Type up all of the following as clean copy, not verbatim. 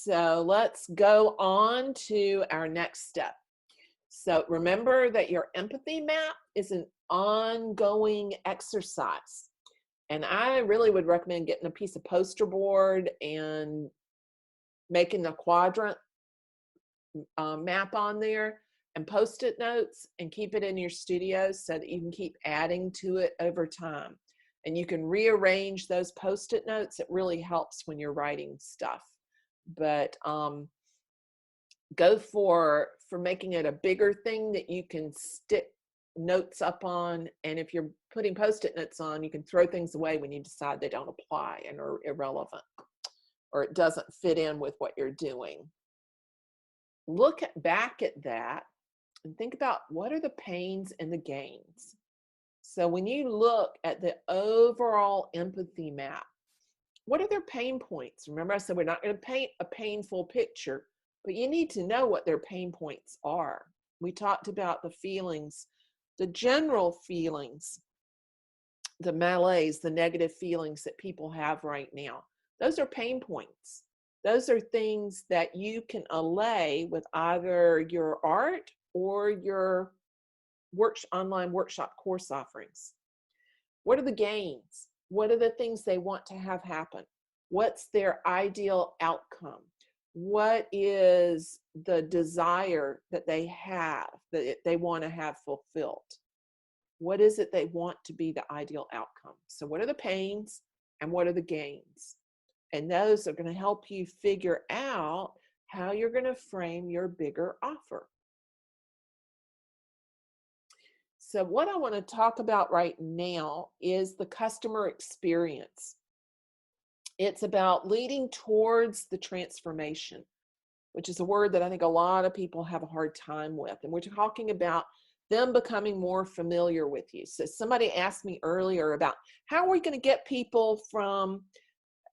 So let's go on to our next step. So remember that your empathy map is an ongoing exercise. And I really would recommend getting a piece of poster board and making a quadrant map on there and post-it notes and keep it in your studio so that you can keep adding to it over time. And you can rearrange those post-it notes. It really helps when you're writing stuff. But go for making it a bigger thing that you can stick notes up on. And if you're putting post-it notes on, you can throw things away when you decide they don't apply and are irrelevant or it doesn't fit in with what you're doing. Look back at that and think about what are the pains and the gains. So when you look at the overall empathy map, what are their pain points? Remember I said we're not going to paint a painful picture, but you need to know what their pain points are. We talked about the feelings, the general feelings, the malaise, the negative feelings that people have right now. Those are pain points. Those are things that you can allay with either your art or your online workshop course offerings. What are the gains? What are the things they want to have happen? What's their ideal outcome? What is the desire that they have, that they want to have fulfilled? What is it they want to be the ideal outcome? So what are the pains and what are the gains? And those are going to help you figure out how you're going to frame your bigger offer. So what I want to talk about right now is the customer experience. It's about leading towards the transformation, which is a word that I think a lot of people have a hard time with. And we're talking about them becoming more familiar with you. So somebody asked me earlier about how are we going to get people from,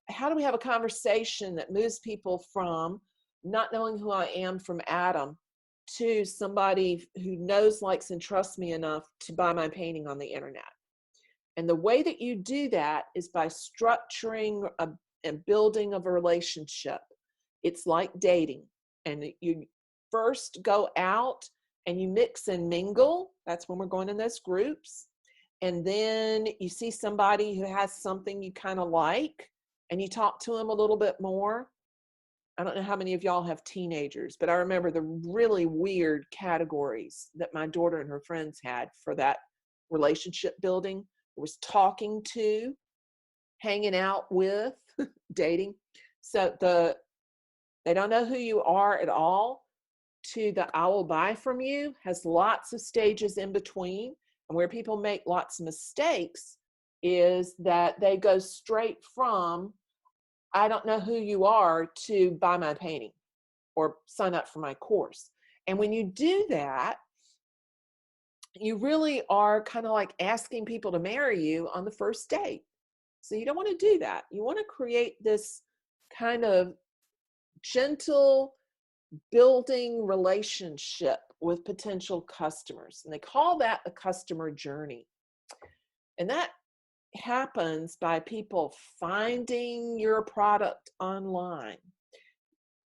how do we have a conversation that moves people from not knowing who I am from Adam to somebody who knows, likes, and trusts me enough to buy my painting on the internet. And the way that you do that is by structuring and building a relationship. It's like dating. And you first go out and you mix and mingle. That's when we're going in those groups. And then you see somebody who has something you kind of like, and you talk to them a little bit more. I don't know how many of y'all have teenagers, but I remember the really weird categories that my daughter and her friends had for that relationship building. It was talking to, hanging out with, dating. So they don't know who you are at all, to the I will buy from you has lots of stages in between. And where people make lots of mistakes is that they go straight from I don't know who you are to buy my painting or sign up for my course. And when you do that, you really are kind of like asking people to marry you on the first date. So you don't want to do that. You want to create this kind of gentle building relationship with potential customers. And they call that the customer journey. And that happens by people finding your product online.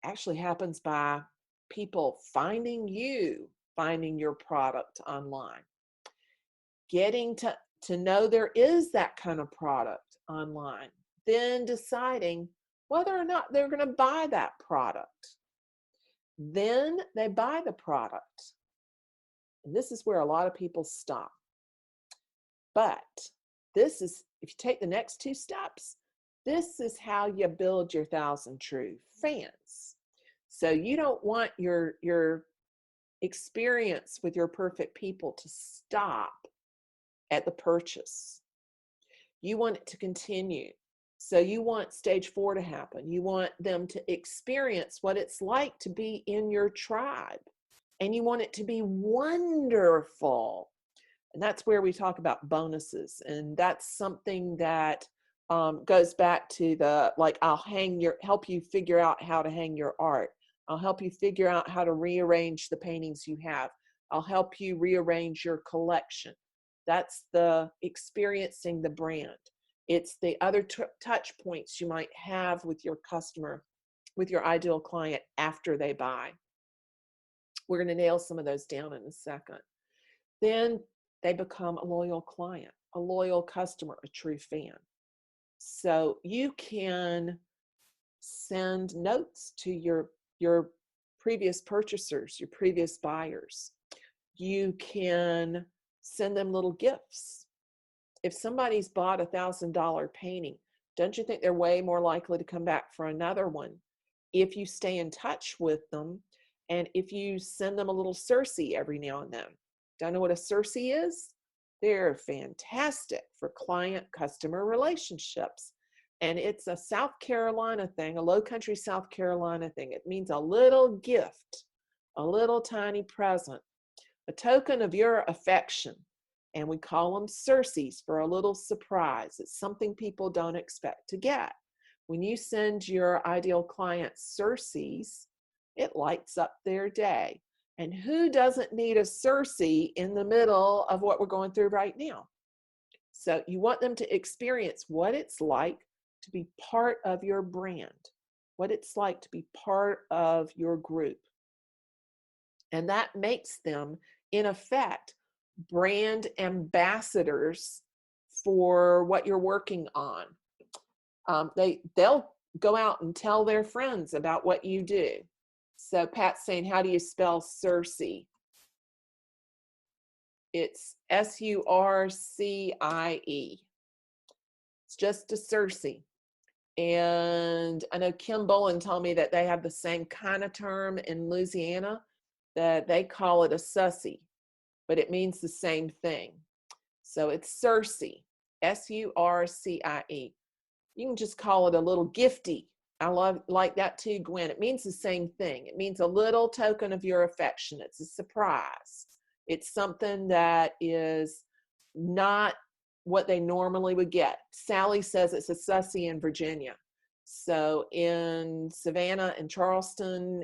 Actually happens by people finding your product online. Getting to know there is that kind of product online. Then deciding whether or not they're going to buy that product. Then they buy the product. And this is where a lot of people stop. But this is, if you take the next two steps, this is how you build your 1,000 true fans. So you don't want your experience with your perfect people to stop at the purchase. You want it to continue. So you want stage 4 to happen. You want them to experience what it's like to be in your tribe. And you want it to be wonderful. And that's where we talk about bonuses. And that's something that goes back to the, like, I'll help you figure out how to hang your art. I'll help you figure out how to rearrange the paintings you have. I'll help you rearrange your collection. That's the experiencing the brand. It's the other touch points you might have with your customer with your ideal client after they buy. We're going to nail some of those down in a second. Then they become a loyal client, a loyal customer, a true fan. So you can send notes to your previous purchasers, your previous buyers. You can send them little gifts. If somebody's bought $1,000 painting, don't you think they're way more likely to come back for another one if you stay in touch with them and if you send them a little Cersei every now and then? Don't know what a Cersei is? They're fantastic for client-customer relationships. And it's a South Carolina thing, a low country South Carolina thing. It means a little gift, a little tiny present, a token of your affection. And we call them Cerseis for a little surprise. It's something people don't expect to get. When you send your ideal client Cerseis, it lights up their day. And who doesn't need a Cersei in the middle of what we're going through right now? So you want them to experience what it's like to be part of your brand, what it's like to be part of your group. And that makes them, in effect, brand ambassadors for what you're working on. They'll go out and tell their friends about what you do. So Pat's saying, how do you spell Cersei? It's Surcie. It's just a Cersei. And I know Kim Bolin told me that they have the same kind of term in Louisiana, that they call it a sussy, but it means the same thing. So it's Cersei, Surcie. You can just call it a little gifty. I like that too, Gwen. It means the same thing. It means a little token of your affection. It's a surprise. It's something that is not what they normally would get. Sally says it's a sussy in Virginia. So in Savannah and Charleston,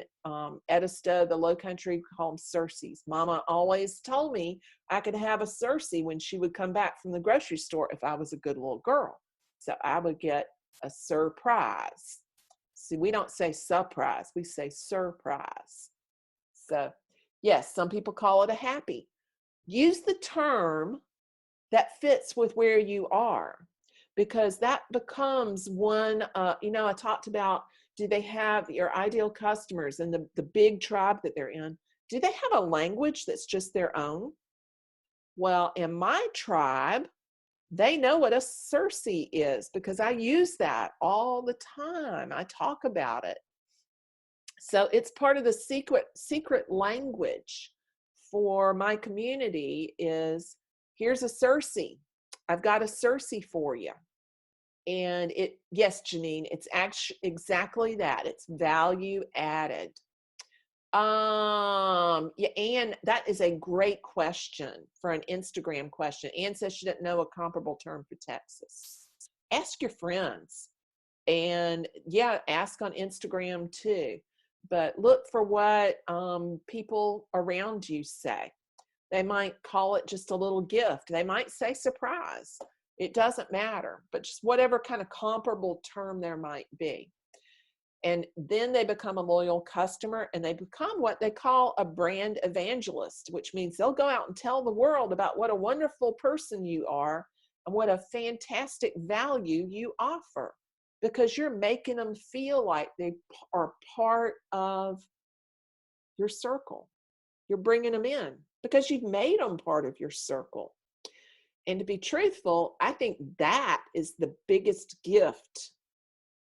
Edisto, the low country, call them Cerseis. Mama always told me I could have a Cersei when she would come back from the grocery store if I was a good little girl. So I would get a surprise. See, we don't say surprise, we say surprise. So yes, some people call it a happy. Use the term that fits with where you are, because that becomes one, I talked about, do they have your ideal customers and the big tribe that they're in? Do they have a language that's just their own? Well, in my tribe, they know what a Cersei is because I use that all the time. I talk about it. So it's part of the secret language for my community is, here's a Cersei. I've got a Cersei for you. And yes, Janine, it's actually exactly that. It's value added. Yeah, Anne, that is a great question for an Instagram question. Anne says she didn't know a comparable term for Texas. Ask your friends. And yeah, ask on Instagram too. But look for what people around you say. They might call it just a little gift. They might say surprise. It doesn't matter, but just whatever kind of comparable term there might be. And then they become a loyal customer and they become what they call a brand evangelist, which means they'll go out and tell the world about what a wonderful person you are and what a fantastic value you offer, because you're making them feel like they are part of your circle. You're bringing them in because you've made them part of your circle. And to be truthful, I think that is the biggest gift.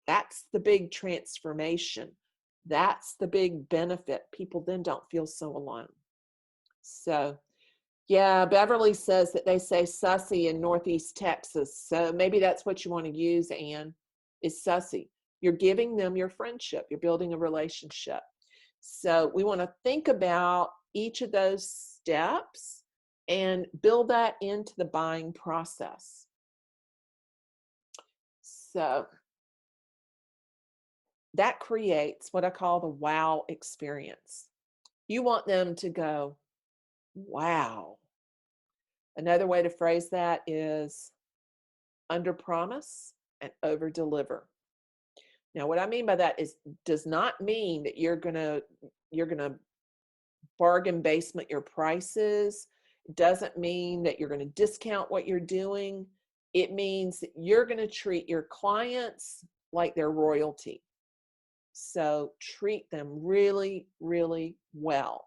That's the big transformation. That's the big benefit. People then don't feel so alone. So, yeah, Beverly says that they say sussy in Northeast Texas. So maybe that's what you want to use, Anne, is sussy. You're giving them your friendship. You're building a relationship. So we want to think about each of those steps and build that into the buying process. So that creates what I call the wow experience. You want them to go, wow. Another way to phrase that is under promise and over deliver. Now, what I mean by that is does not mean that you're gonna bargain basement your prices. It doesn't mean that you're going to discount what you're doing. It means that you're going to treat your clients like they're royalty. So treat them really, really well.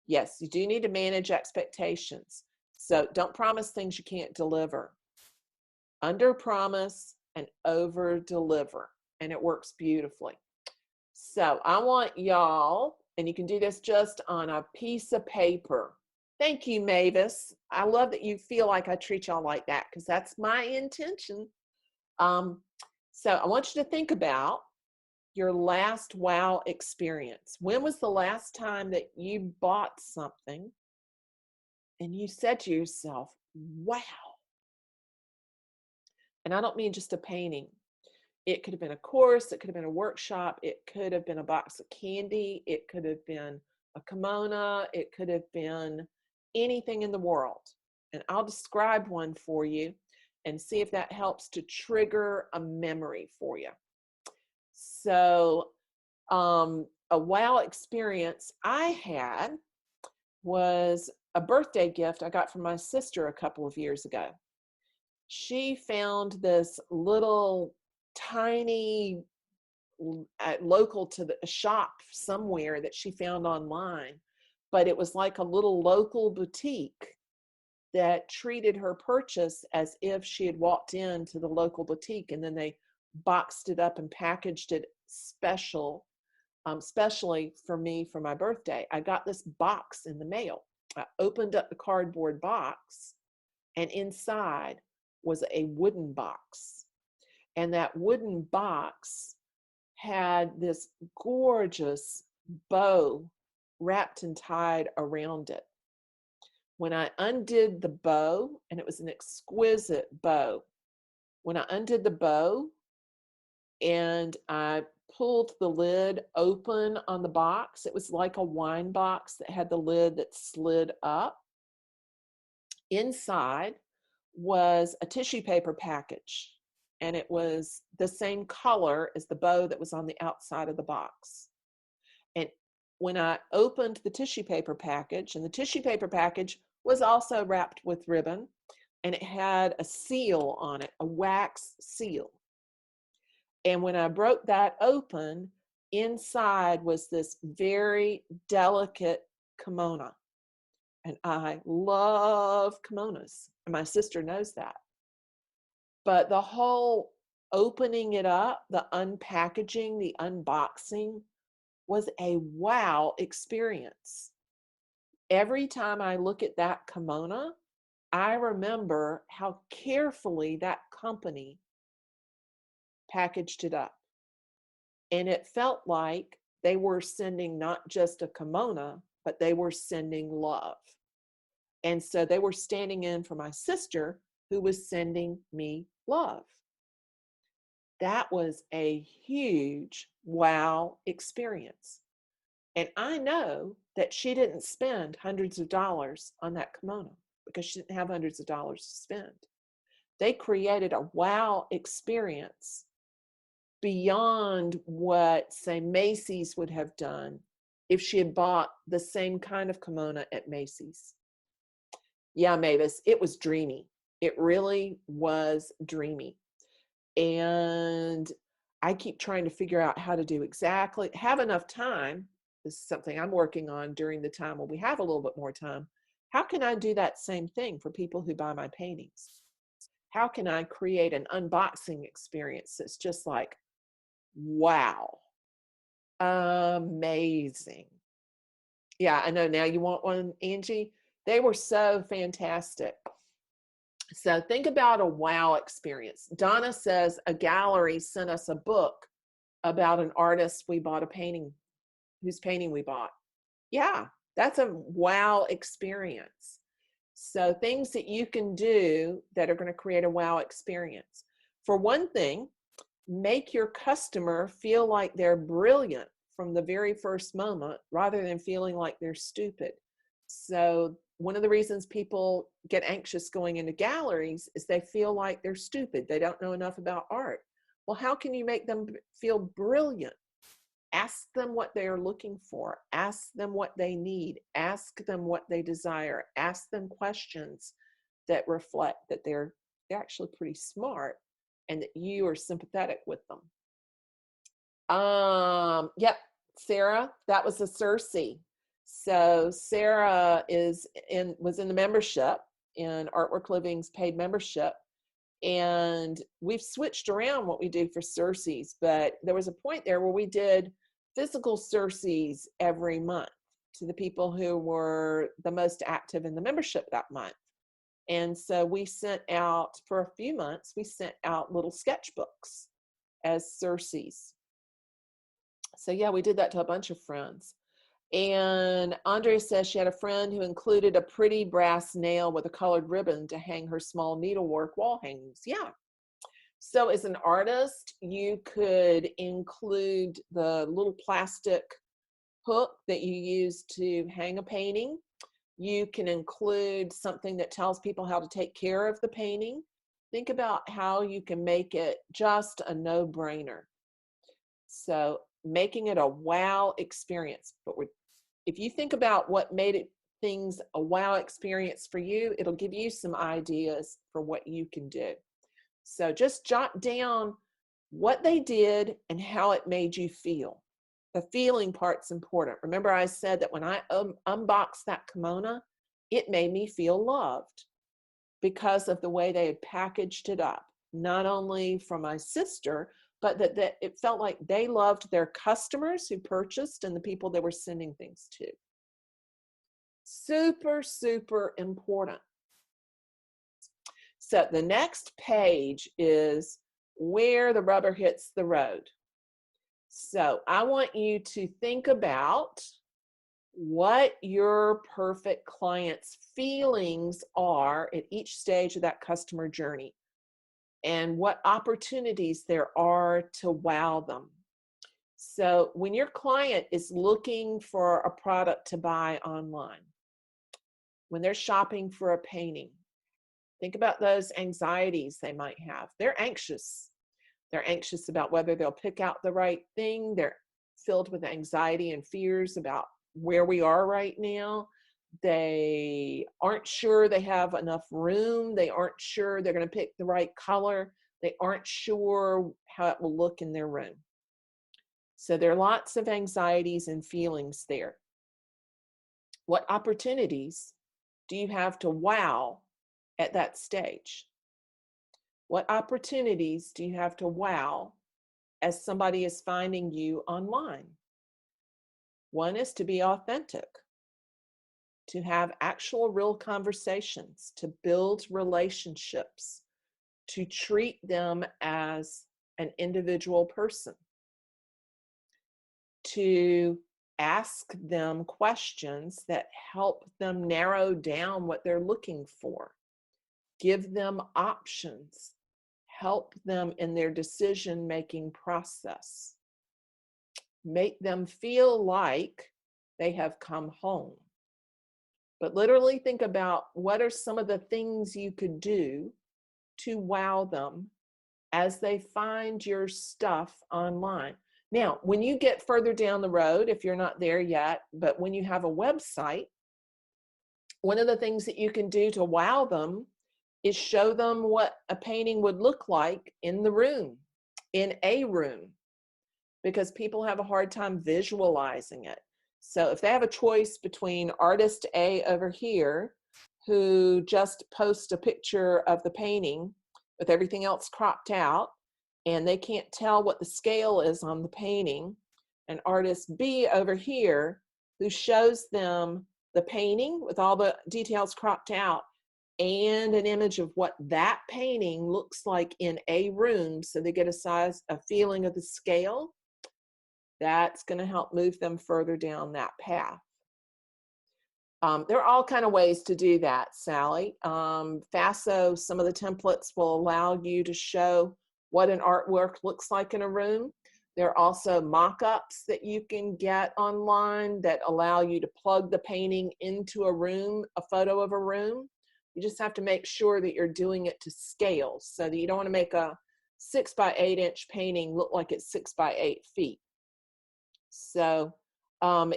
Yes, you do need to manage expectations. So don't promise things you can't deliver. Under promise and over deliver. And it works beautifully. So I want y'all, and you can do this just on a piece of paper. Thank you, Mavis. I love that you feel like I treat y'all like that because that's my intention. So I want you to think about your last wow experience. When was the last time that you bought something and you said to yourself, wow? And I don't mean just a painting. It could have been a course, it could have been a workshop, it could have been a box of candy, it could have been a kimono, it could have been anything in the world. And I'll describe one for you and see if that helps to trigger a memory for you. So, a wow experience I had was a birthday gift I got from my sister a couple of years ago. She found this little tiny local to the shop somewhere that she found online, but it was like a little local boutique that treated her purchase as if she had walked into the local boutique, and then they boxed it up and packaged it specially for me for my birthday. I got this box in the mail. I opened up the cardboard box, and inside was a wooden box. And that wooden box had this gorgeous bow wrapped and tied around it. When I undid the bow, and it was an exquisite bow, when I undid the bow and I pulled the lid open on the box, it was like a wine box that had the lid that slid up. Inside was a tissue paper package, and it was the same color as the bow that was on the outside of the box. And when I opened the tissue paper package, and the tissue paper package was also wrapped with ribbon, and it had a seal on it, a wax seal. And when I broke that open, inside was this very delicate kimono. And I love kimonos, and my sister knows that. But the whole opening it up, the unpackaging, the unboxing was a wow experience. Every time I look at that kimono, I remember how carefully that company packaged it up. And it felt like they were sending not just a kimono, but they were sending love. And so they were standing in for my sister, who was sending me love. That was a huge wow experience. And I know that she didn't spend hundreds of dollars on that kimono because she didn't have hundreds of dollars to spend. They created a wow experience beyond what, say, Macy's would have done if she had bought the same kind of kimono at Macy's. Yeah, Mavis, it was dreamy. It really was dreamy. And I keep trying to figure out how to have enough time. This is something I'm working on during the time when we have a little bit more time. How can I do that same thing for people who buy my paintings? How can I create an unboxing experience that's just like, wow, amazing. Yeah, I know. Now you want one, Angie? They were so fantastic. So think about a wow experience. Donna says a gallery sent us a book about an artist we bought a painting, whose painting we bought. Yeah, that's a wow experience. So things that you can do that are going to create a wow experience. For one thing, make your customer feel like they're brilliant from the very first moment rather than feeling like they're stupid. So one of the reasons people get anxious going into galleries is they feel like they're stupid. They don't know enough about art. Well, how can you make them feel brilliant? Ask them what they are looking for. Ask them what they need. Ask them what they desire. Ask them questions that reflect that they're actually pretty smart and that you are sympathetic with them. Yep, Sarah, that was a Cersei. So Sarah was in the membership, in Artwork Living's paid membership, and we've switched around what we do for Cersei's, but there was a point there where we did physical Cersei's every month to the people who were the most active in the membership that month. And so we sent out, for a few months, we sent out little sketchbooks as Cersei's. So yeah, we did that to a bunch of friends. And Andrea says she had a friend who included a pretty brass nail with a colored ribbon to hang her small needlework wall hangings. Yeah. So as an artist, you could include the little plastic hook that you use to hang a painting. You can include something that tells people how to take care of the painting. Think about how you can make it just a no-brainer. So making it a wow experience. But if you think about what made things a wow experience for you, it'll give you some ideas for what you can do. So just jot down what they did and how it made you feel. The feeling part's important. Remember I said that when I unboxed that kimono, it made me feel loved because of the way they had packaged it up. Not only from my sister, but that it felt like they loved their customers who purchased and the people they were sending things to. Super, super important. So the next page is where the rubber hits the road. So I want you to think about what your perfect client's feelings are at each stage of that customer journey and what opportunities there are to wow them. So when your client is looking for a product to buy online, when they're shopping for a painting, think about those anxieties they might have. They're anxious. They're anxious about whether they'll pick out the right thing. They're filled with anxiety and fears about where we are right now. They aren't sure they have enough room. They aren't sure they're going to pick the right color. They aren't sure how it will look in their room. So there are lots of anxieties and feelings there. What opportunities do you have to wow at that stage? What opportunities do you have to wow as somebody is finding you online? One is to be authentic, to have actual real conversations, to build relationships, to treat them as an individual person, to ask them questions that help them narrow down what they're looking for, give them options, help them in their decision-making process, make them feel like they have come home. But literally think about what are some of the things you could do to wow them as they find your stuff online. Now, when you get further down the road, if you're not there yet, but when you have a website, one of the things that you can do to wow them is show them what a painting would look like in the room, in a room, because people have a hard time visualizing it. So if they have a choice between artist A over here, who just posts a picture of the painting with everything else cropped out, and they can't tell what the scale is on the painting, and artist B over here, who shows them the painting with all the details cropped out, and an image of what that painting looks like in a room, so they get a feeling of the scale, that's going to help move them further down that path. There are all kinds of ways to do that, Sally. FASO, some of the templates will allow you to show what an artwork looks like in a room. There are also mock-ups that you can get online that allow you to plug the painting into a room, a photo of a room. You just have to make sure that you're doing it to scale, so that you don't want to make a 6 by 8 inch painting look like it's 6 by 8 feet. So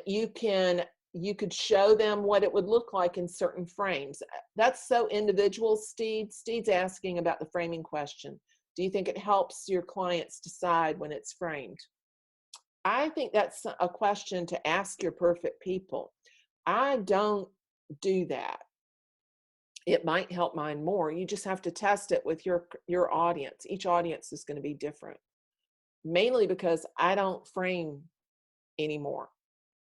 you could show them what it would look like in certain frames. That's so individual, Steed. Steed's asking about the framing question. Do you think it helps your clients decide when it's framed? I think that's a question to ask your perfect people. I don't do that. It might help mine more. You just have to test it with your audience. Each audience is going to be different, mainly because I don't frame anymore.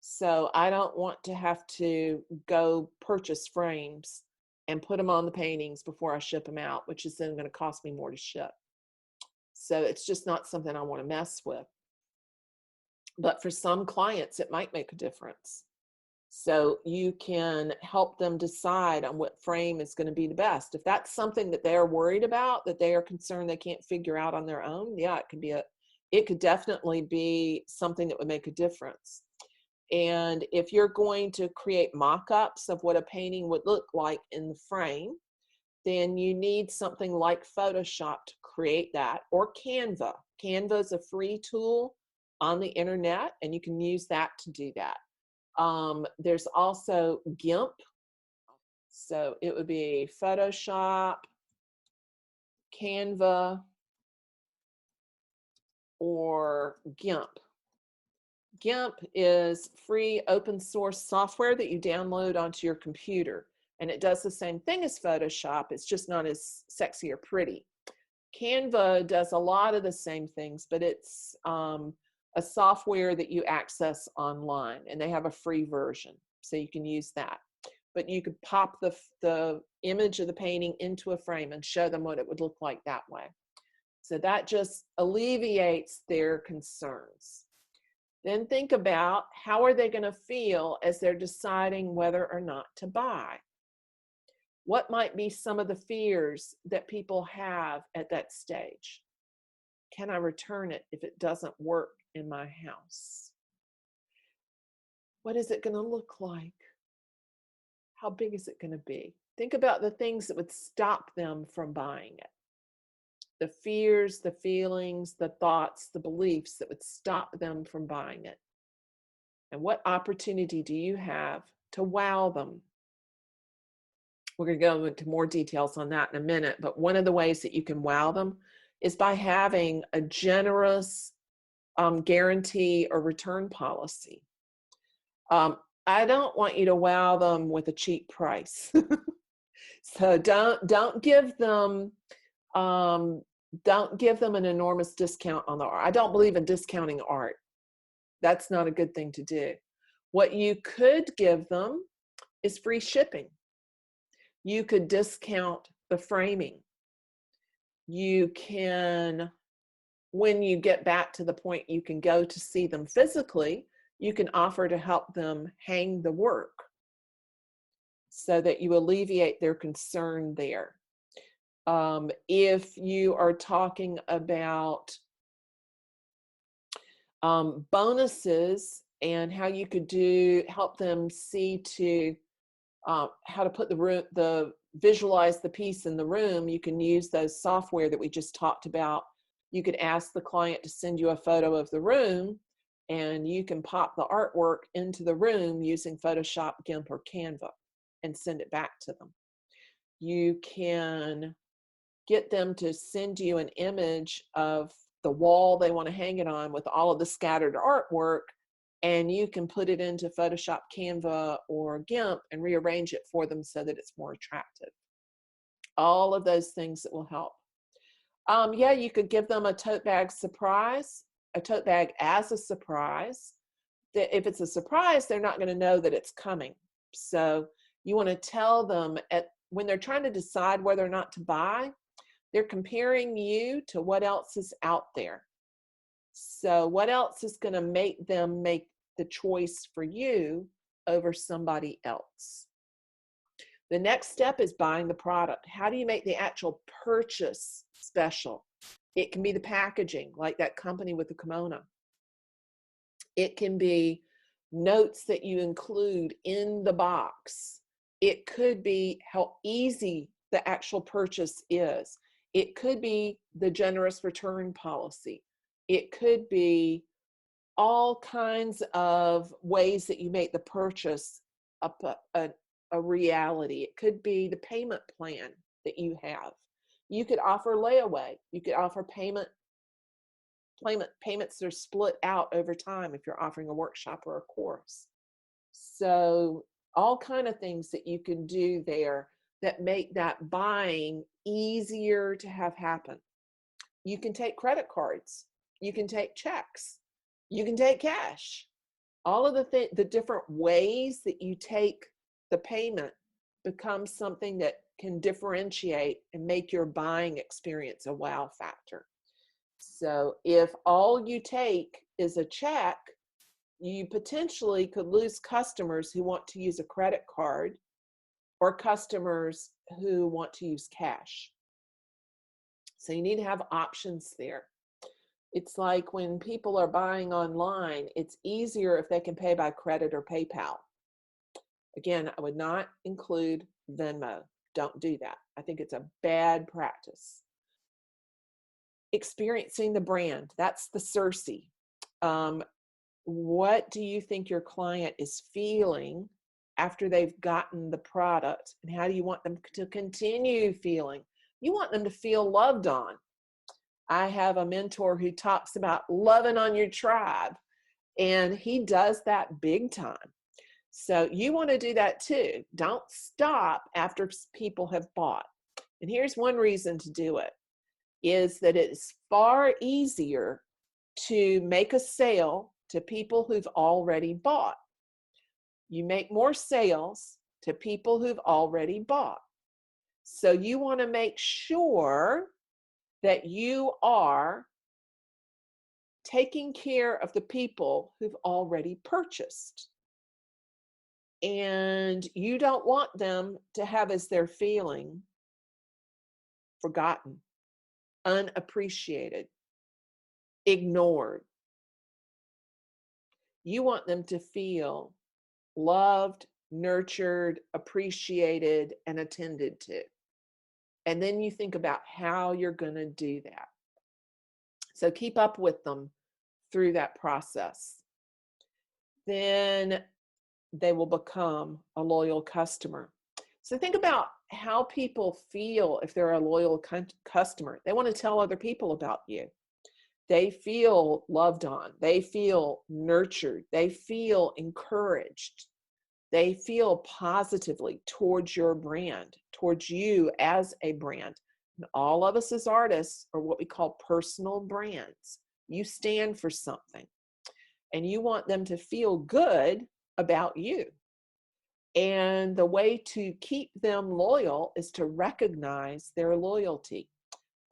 So I don't want to have to go purchase frames and put them on the paintings before I ship them out, which is then going to cost me more to ship. So it's just not something I want to mess with. But for some clients, it might make a difference. So you can help them decide on what frame is going to be the best. If that's something that they're worried about, that they are concerned they can't figure out on their own, yeah, it could definitely be something that would make a difference. And if you're going to create mock-ups of what a painting would look like in the frame, then you need something like Photoshop to create that, or Canva. Canva is a free tool on the internet, and you can use that to do that. There's also Gimp. So it would be Photoshop, Canva, or Gimp. Gimp is free open source software that you download onto your computer, and it does the same thing as Photoshop. It's just not as sexy or pretty. Canva does a lot of the same things, but it's a software that you access online, and they have a free version, so you can use that. But you could pop the image of the painting into a frame and show them what it would look like that way. So that just alleviates their concerns. Then think about, how are they going to feel as they're deciding whether or not to buy? What might be some of the fears that people have at that stage? Can I return it if it doesn't work in my house? What is it going to look like? How big is it going to be? Think about the things that would stop them from buying it. The fears, the feelings, the thoughts, the beliefs that would stop them from buying it. And what opportunity do you have to wow them? We're going to go into more details on that in a minute, but one of the ways that you can wow them is by having a generous guarantee or return policy. I don't want you to wow them with a cheap price. So don't give them an enormous discount on the art. I don't believe in discounting art. That's not a good thing to do. What you could give them is free shipping. You could discount the framing. You can, when you get back to the point you can go to see them physically, you can offer to help them hang the work so that you alleviate their concern there. If you are talking about bonuses and how you could help them see to how to put visualize the piece in the room, you can use those software that we just talked about. You could ask the client to send you a photo of the room, and you can pop the artwork into the room using Photoshop, Gimp, or Canva and send it back to them. You can get them to send you an image of the wall they want to hang it on with all of the scattered artwork, and you can put it into Photoshop, Canva, or Gimp and rearrange it for them so that it's more attractive. All of those things that will help. Yeah, you could give them a tote bag surprise, a tote bag as a surprise. That if it's a surprise, they're not going to know that it's coming. So you want to tell them when they're trying to decide whether or not to buy, they're comparing you to what else is out there. So what else is going to make them make the choice for you over somebody else? The next step is buying the product. How do you make the actual purchase special? It can be the packaging, like that company with the kimono. It can be notes that you include in the box. It could be how easy the actual purchase is. It could be the generous return policy. It could be all kinds of ways that you make the purchase a reality. It could be the payment plan that you have. You could offer layaway. You could offer payments that are split out over time if you're offering a workshop or a course. So all kind of things that you can do there that make that buying easier to have happen. You can take credit cards. You can take checks. You can take cash. All of the different ways that you take the payment becomes something that can differentiate and make your buying experience a wow factor. So if all you take is a check, you potentially could lose customers who want to use a credit card or customers who want to use cash. So you need to have options there. It's like when people are buying online, it's easier if they can pay by credit or PayPal. Again, I would not include Venmo. Don't do that. I think it's a bad practice. Experiencing the brand, that's the Cersei. What do you think your client is feeling after they've gotten the product, and how do you want them to continue feeling? You want them to feel loved on. I have a mentor who talks about loving on your tribe, and he does that big time. So you want to do that too. Don't stop after people have bought. And here's one reason to do it, is that it's far easier to make a sale to people who've already bought. You make more sales to people who've already bought. So you want to make sure that you are taking care of the people who've already purchased. And you don't want them to have as their feeling forgotten, unappreciated, ignored. You want them to feel loved, nurtured, appreciated, and attended to. And then you think about how you're going to do that. So keep up with them through that process. Then they will become a loyal customer. So think about how people feel if they're a loyal customer. They want to tell other people about you. They feel loved on. They feel nurtured. They feel encouraged. They feel positively towards your brand, towards you as a brand. And all of us as artists are what we call personal brands. You stand for something, and you want them to feel good about you. And the way to keep them loyal is to recognize their loyalty.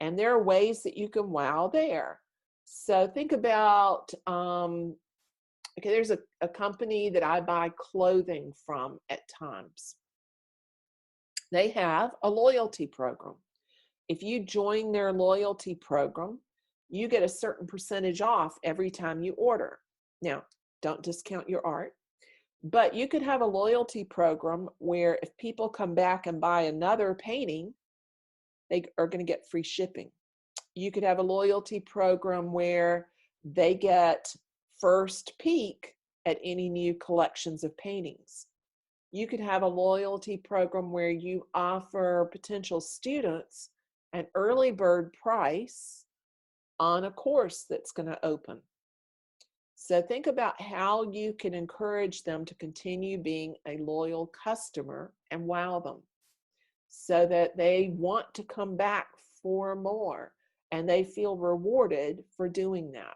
And there are ways that you can wow there. So think about, okay, there's a company that I buy clothing from at times. They have a loyalty program. If you join their loyalty program, you get a certain percentage off every time you order. Now, don't discount your art, but you could have a loyalty program where if people come back and buy another painting, they are going to get free shipping. You could have a loyalty program where they get first peek at any new collections of paintings. You could have a loyalty program where you offer potential students an early bird price on a course that's going to open. So think about how you can encourage them to continue being a loyal customer and wow them so that they want to come back for more and they feel rewarded for doing that.